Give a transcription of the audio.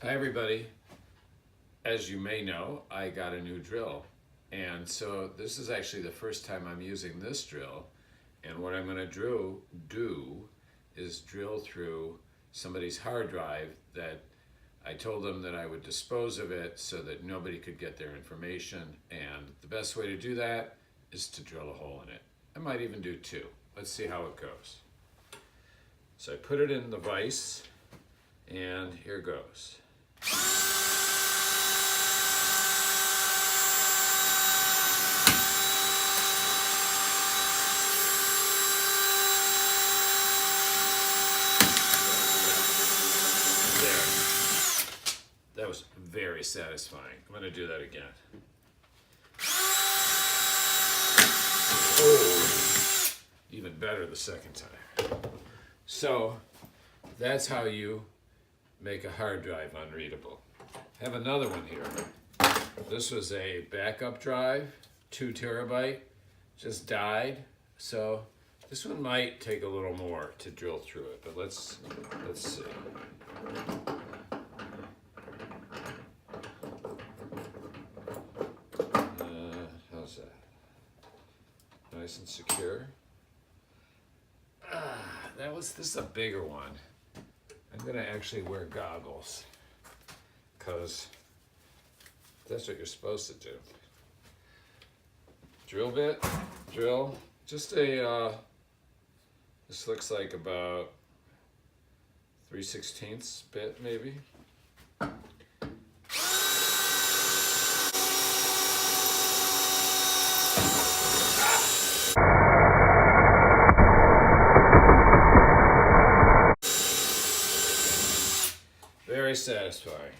Hi everybody. As you may know, I got a new drill. And so this is actually the first time I'm using this drill. And what I'm going to do is drill through somebody's hard drive that I told them that I would dispose of it so that nobody could get their information. And the best way to do that is to drill a hole in it. I might even do two. Let's see how it goes. So I put it in the vise and here goes. That was very satisfying. I'm going to do that again. Oh, even better the second time. So that's how you make a hard drive unreadable. I have another one here. This was a backup drive, 2 terabyte, just died. So this one might take a little more to drill through it, but let's see. How's that? Nice and secure. This is a bigger one. I'm gonna actually wear goggles because that's what you're supposed to do. Drill bit, drill, just a, this looks like about 3/16 bit maybe. Very satisfying.